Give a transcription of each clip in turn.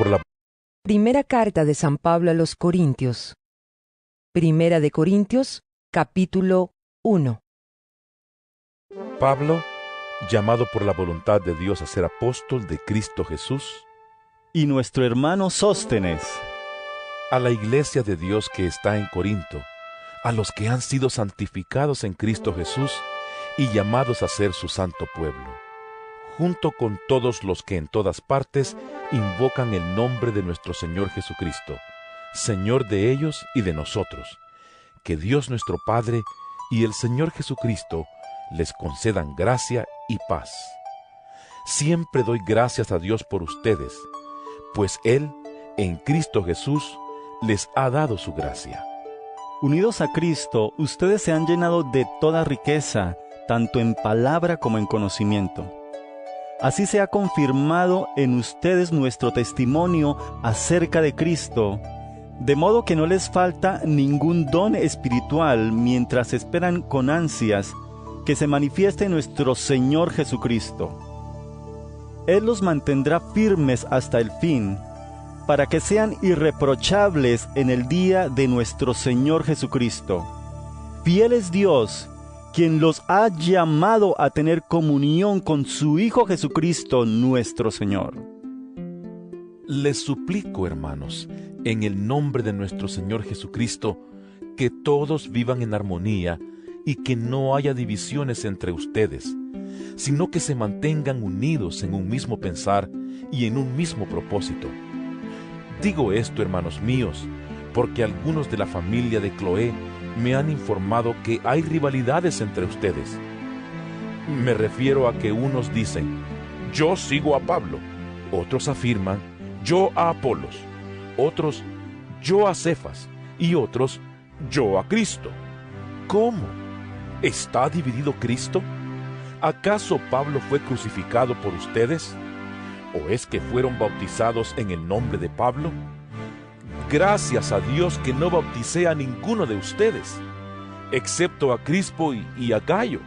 por la... Primera carta de San Pablo a los Corintios. Primera de Corintios, capítulo 1. Pablo, llamado por la voluntad de Dios a ser apóstol de Cristo Jesús, y nuestro hermano Sóstenes, a la iglesia de Dios que está en Corinto, a los que han sido santificados en Cristo Jesús y llamados a ser su santo pueblo, junto con todos los que en todas partes invocan el nombre de nuestro Señor Jesucristo, Señor de ellos y de nosotros. Que Dios nuestro Padre y el Señor Jesucristo les concedan gracia y paz. Siempre doy gracias a Dios por ustedes, pues Él, en Cristo Jesús, les ha dado su gracia. Unidos a Cristo, ustedes se han llenado de toda riqueza, tanto en palabra como en conocimiento. Así se ha confirmado en ustedes nuestro testimonio acerca de Cristo, de modo que no les falta ningún don espiritual mientras esperan con ansias que se manifieste nuestro Señor Jesucristo. Él los mantendrá firmes hasta el fin, para que sean irreprochables en el día de nuestro Señor Jesucristo. Fiel es Dios, quien los ha llamado a tener comunión con su Hijo Jesucristo nuestro Señor. Les suplico, hermanos, en el nombre de nuestro Señor Jesucristo, que todos vivan en armonía y que no haya divisiones entre ustedes, sino que se mantengan unidos en un mismo pensar y en un mismo propósito. Digo esto, hermanos míos, porque algunos de la familia de Cloé me han informado que hay rivalidades entre ustedes. Me refiero a que unos dicen, yo sigo a Pablo, otros afirman, yo a Apolos, otros, yo a Cefas, y otros, yo a Cristo. ¿Cómo? ¿Está dividido Cristo? ¿Acaso Pablo fue crucificado por ustedes? ¿O es que fueron bautizados en el nombre de Pablo? Gracias a Dios que no bauticé a ninguno de ustedes, excepto a Crispo y a Gayo,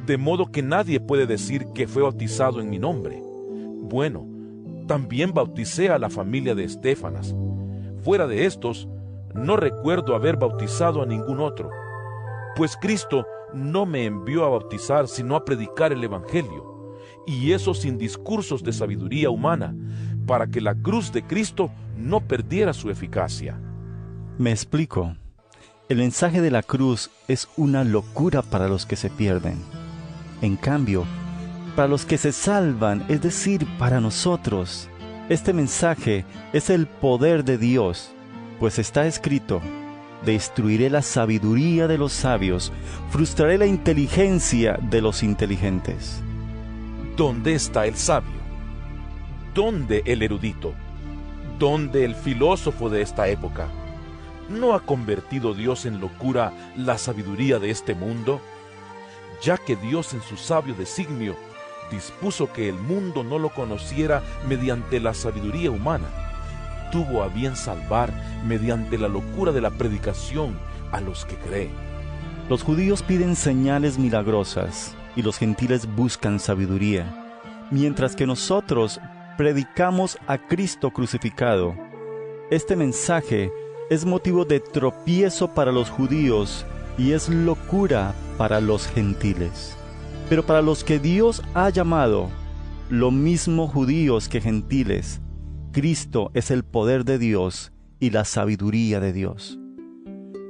de modo que nadie puede decir que fue bautizado en mi nombre. Bueno, también bauticé a la familia de Estéfanas. Fuera de estos, no recuerdo haber bautizado a ningún otro, pues Cristo no me envió a bautizar sino a predicar el Evangelio, y eso sin discursos de sabiduría humana, para que la cruz de Cristo no perdiera su eficacia. Me explico. El mensaje de la cruz es una locura para los que se pierden. En cambio, para los que se salvan, es decir, para nosotros, este mensaje es el poder de Dios, pues está escrito: destruiré la sabiduría de los sabios, frustraré la inteligencia de los inteligentes. ¿Dónde está el sabio? ¿Dónde el erudito? ¿Dónde el filósofo de esta época? ¿No ha convertido Dios en locura la sabiduría de este mundo? Ya que Dios en su sabio designio dispuso que el mundo no lo conociera mediante la sabiduría humana, tuvo a bien salvar mediante la locura de la predicación a los que creen. Los judíos piden señales milagrosas y los gentiles buscan sabiduría, mientras que nosotros predicamos a Cristo crucificado. Este mensaje es motivo de tropiezo para los judíos y es locura para los gentiles. Pero para los que Dios ha llamado, lo mismo judíos que gentiles, Cristo es el poder de Dios y la sabiduría de Dios.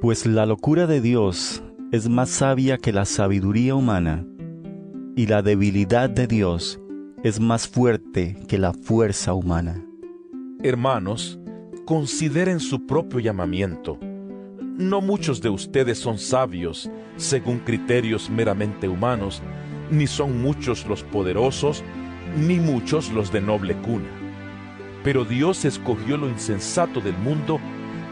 Pues la locura de Dios es más sabia que la sabiduría humana, y la debilidad de Dios es más fuerte que la fuerza humana. Hermanos, consideren su propio llamamiento. No muchos de ustedes son sabios según criterios meramente humanos, ni son muchos los poderosos, ni muchos los de noble cuna. Pero Dios escogió lo insensato del mundo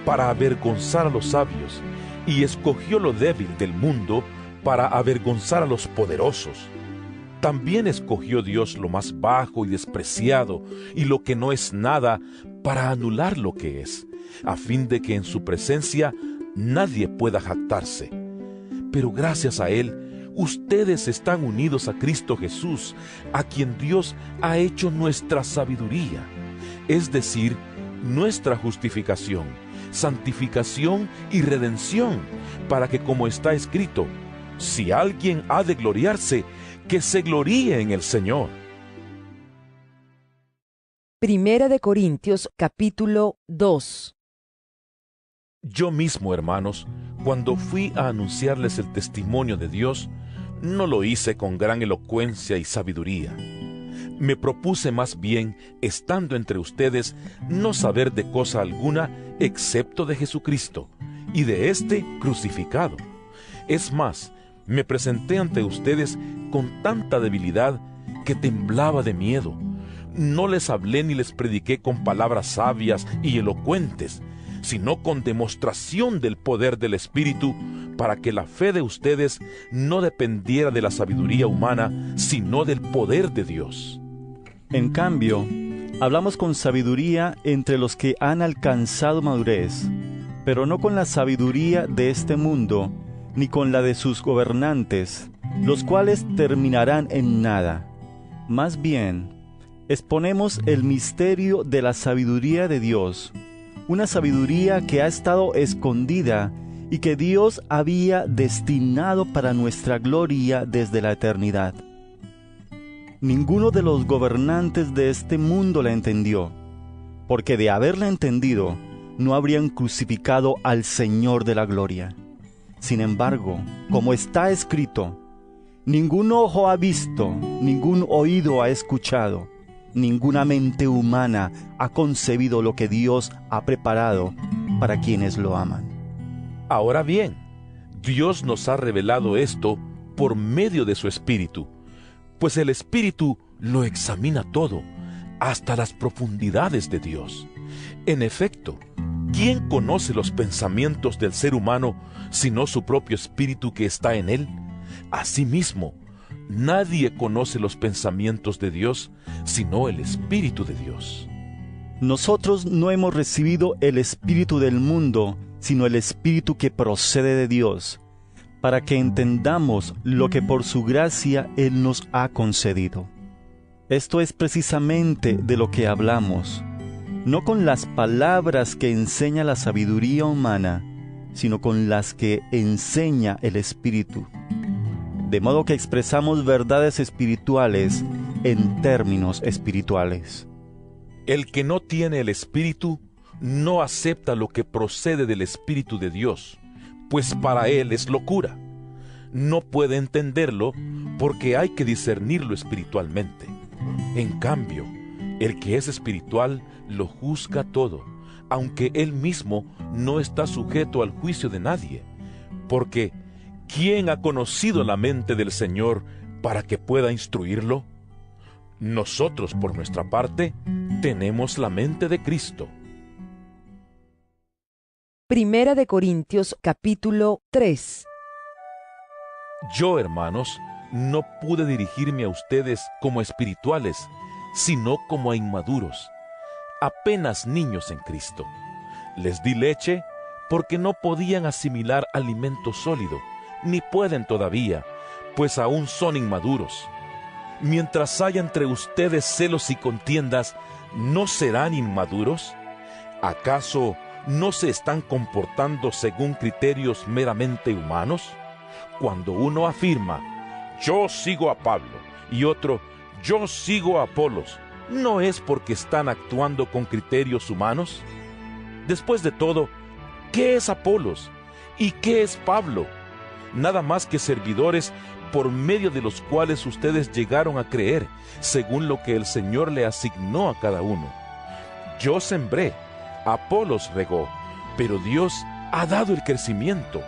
para avergonzar a los sabios, y escogió lo débil del mundo para avergonzar a los poderosos. También escogió Dios lo más bajo y despreciado, y lo que no es nada, para anular lo que es, a fin de que en su presencia nadie pueda jactarse. Pero gracias a Él, ustedes están unidos a Cristo Jesús, a quien Dios ha hecho nuestra sabiduría. es decir, nuestra justificación, santificación y redención, para que, como está escrito, si alguien ha de gloriarse, que se gloríe en el Señor. Primera de Corintios, capítulo 2. Yo mismo, hermanos, cuando fui a anunciarles el testimonio de Dios, no lo hice con gran elocuencia y sabiduría. Me propuse más bien, estando entre ustedes, no saber de cosa alguna excepto de Jesucristo, y de éste crucificado. Es más, me presenté ante ustedes con tanta debilidad que temblaba de miedo. No les hablé ni les prediqué con palabras sabias y elocuentes, sino con demostración del poder del Espíritu, para que la fe de ustedes no dependiera de la sabiduría humana, sino del poder de Dios. En cambio, hablamos con sabiduría entre los que han alcanzado madurez, pero no con la sabiduría de este mundo, ni con la de sus gobernantes, los cuales terminarán en nada. Más bien, exponemos el misterio de la sabiduría de Dios, una sabiduría que ha estado escondida y que Dios había destinado para nuestra gloria desde la eternidad. Ninguno de los gobernantes de este mundo la entendió, porque de haberla entendido, no habrían crucificado al Señor de la gloria. Sin embargo, como está escrito, ningún ojo ha visto, ningún oído ha escuchado, ninguna mente humana ha concebido lo que Dios ha preparado para quienes lo aman. Ahora bien, Dios nos ha revelado esto por medio de su Espíritu, pues el Espíritu lo examina todo, hasta las profundidades de Dios. En efecto, ¿quién conoce los pensamientos del ser humano sino su propio Espíritu que está en él? Asimismo, nadie conoce los pensamientos de Dios sino el Espíritu de Dios. Nosotros no hemos recibido el espíritu del mundo, sino el Espíritu que procede de Dios, para que entendamos lo que por su gracia Él nos ha concedido. Esto es precisamente de lo que hablamos, no con las palabras que enseña la sabiduría humana, sino con las que enseña el Espíritu. De modo que expresamos verdades espirituales en términos espirituales. El que no tiene el Espíritu no acepta lo que procede del Espíritu de Dios, pues para él es locura. No puede entenderlo porque hay que discernirlo espiritualmente. En cambio, el que es espiritual lo juzga todo, aunque él mismo no está sujeto al juicio de nadie. Porque, ¿quién ha conocido la mente del Señor para que pueda instruirlo? Nosotros, por nuestra parte, tenemos la mente de Cristo. Primera de Corintios, capítulo 3. Yo, hermanos, no pude dirigirme a ustedes como espirituales, sino como a inmaduros, apenas niños en Cristo. Les di leche porque no podían asimilar alimento sólido, ni pueden todavía, pues aún son inmaduros. Mientras haya entre ustedes celos y contiendas, ¿no serán inmaduros? ¿Acaso no se están comportando según criterios meramente humanos? Cuando uno afirma, yo sigo a Pablo, y otro, yo sigo a Apolos, ¿no es porque están actuando con criterios humanos? Después de todo, ¿qué es Apolos? ¿Y qué es Pablo? Nada más que servidores por medio de los cuales ustedes llegaron a creer, según lo que el Señor le asignó a cada uno. Yo sembré, Apolos regó, pero Dios ha dado el crecimiento.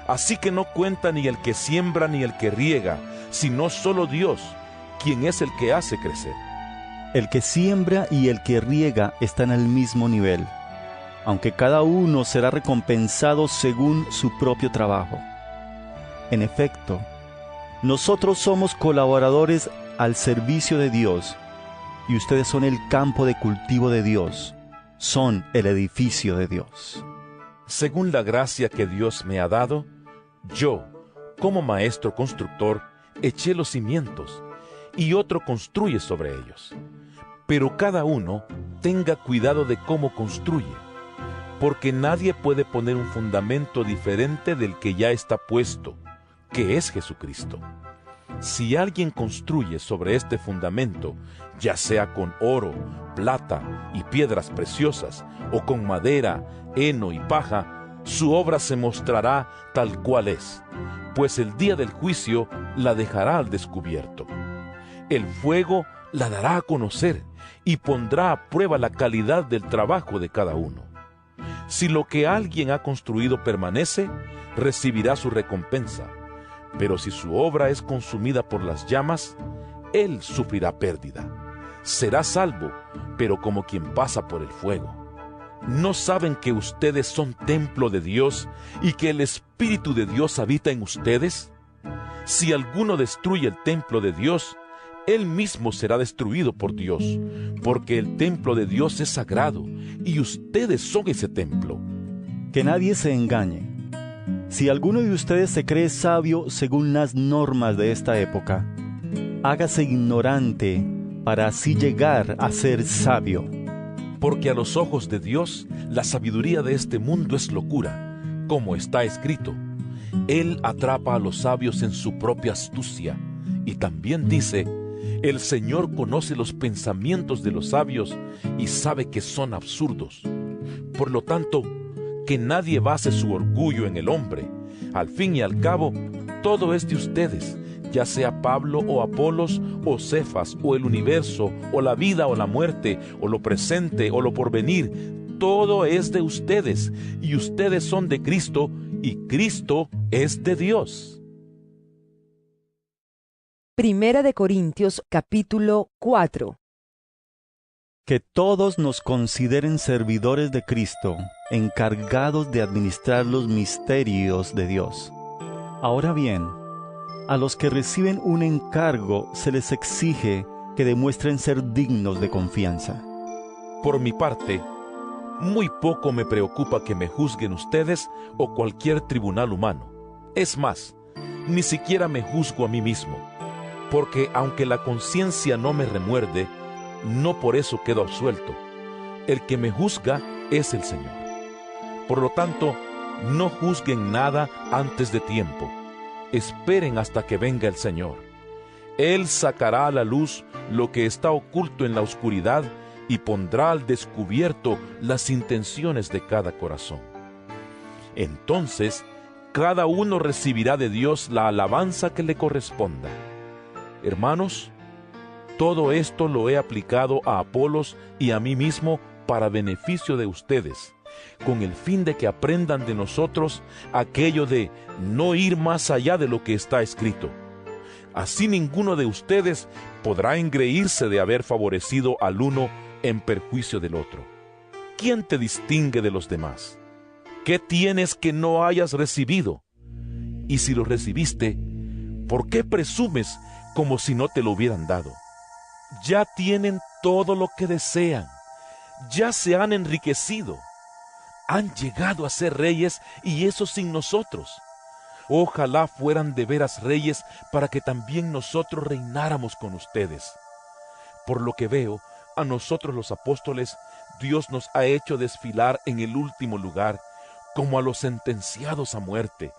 Así que no cuenta ni el que siembra ni el que riega, sino solo Dios, quien es el que hace crecer. El que siembra y el que riega están al mismo nivel, aunque cada uno será recompensado según su propio trabajo. En efecto, nosotros somos colaboradores al servicio de Dios, y ustedes son el campo de cultivo de Dios, son el edificio de Dios. Según la gracia que Dios me ha dado, yo, como maestro constructor, eché los cimientos, y otro construye sobre ellos. Pero cada uno tenga cuidado de cómo construye, porque nadie puede poner un fundamento diferente del que ya está puesto, que es Jesucristo. Si alguien construye sobre este fundamento, ya sea con oro, plata y piedras preciosas, o con madera, heno y paja, su obra se mostrará tal cual es, pues el día del juicio la dejará al descubierto. El fuego la dará a conocer y pondrá a prueba la calidad del trabajo de cada uno. Si lo que alguien ha construido permanece, recibirá su recompensa. Pero si su obra es consumida por las llamas, él sufrirá pérdida. Será salvo, pero como quien pasa por el fuego. ¿No saben que ustedes son templo de Dios y que el Espíritu de Dios habita en ustedes? Si alguno destruye el templo de Dios, él mismo será destruido por Dios, porque el templo de Dios es sagrado y ustedes son ese templo. Que nadie se engañe. Si alguno de ustedes se cree sabio según las normas de esta época, hágase ignorante para así llegar a ser sabio. Porque a los ojos de Dios, la sabiduría de este mundo es locura, como está escrito. Él atrapa a los sabios en su propia astucia. Y también dice, el Señor conoce los pensamientos de los sabios y sabe que son absurdos. Por lo tanto, que nadie base su orgullo en el hombre. Al fin y al cabo, todo es de ustedes, ya sea Pablo o Apolos o Cefas o el universo o la vida o la muerte o lo presente o lo porvenir. Todo es de ustedes y ustedes son de Cristo y Cristo es de Dios. Primera de Corintios, capítulo 4. Que todos nos consideren servidores de Cristo, encargados de administrar los misterios de Dios. Ahora bien, a los que reciben un encargo se les exige que demuestren ser dignos de confianza. Por mi parte, muy poco me preocupa que me juzguen ustedes o cualquier tribunal humano. Es más, ni siquiera me juzgo a mí mismo, porque aunque la conciencia no me remuerde, no por eso quedo absuelto. El que me juzga es el Señor. Por lo tanto, no juzguen nada antes de tiempo. Esperen hasta que venga el Señor. Él sacará a la luz lo que está oculto en la oscuridad y pondrá al descubierto las intenciones de cada corazón. Entonces, cada uno recibirá de Dios la alabanza que le corresponda. Hermanos, todo esto lo he aplicado a Apolos y a mí mismo para beneficio de ustedes, con el fin de que aprendan de nosotros aquello de no ir más allá de lo que está escrito. Así ninguno de ustedes podrá engreírse de haber favorecido al uno en perjuicio del otro. ¿Quién te distingue de los demás? ¿Qué tienes que no hayas recibido? Y si lo recibiste, ¿por qué presumes como si no te lo hubieran dado? Ya tienen todo lo que desean, ya se han enriquecido, han llegado a ser reyes y eso sin nosotros. Ojalá fueran de veras reyes para que también nosotros reináramos con ustedes. Por lo que veo, a nosotros los apóstoles, Dios nos ha hecho desfilar en el último lugar, como a los sentenciados a muerte.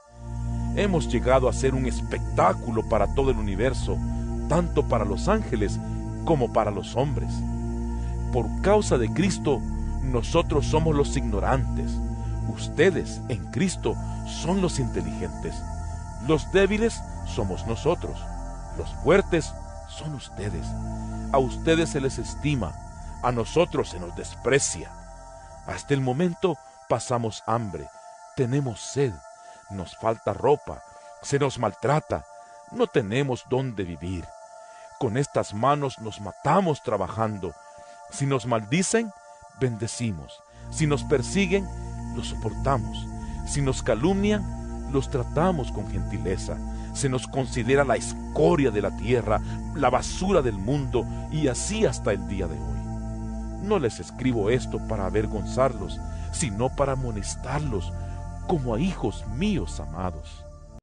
Hemos llegado a ser un espectáculo para todo el universo, tanto para los ángeles como para los hombres. Por causa de Cristo, nosotros somos los ignorantes. Ustedes, en Cristo, son los inteligentes. Los débiles somos nosotros. Los fuertes son ustedes. A ustedes se les estima, a nosotros se nos desprecia. Hasta el momento pasamos hambre, tenemos sed, nos falta ropa, se nos maltrata, no tenemos dónde vivir. Con estas manos nos matamos trabajando. Si nos maldicen, bendecimos. Si nos persiguen, los soportamos. Si nos calumnian, los tratamos con gentileza. Se nos considera la escoria de la tierra, la basura del mundo, y así hasta el día de hoy. No les escribo esto para avergonzarlos, sino para amonestarlos como a hijos míos amados.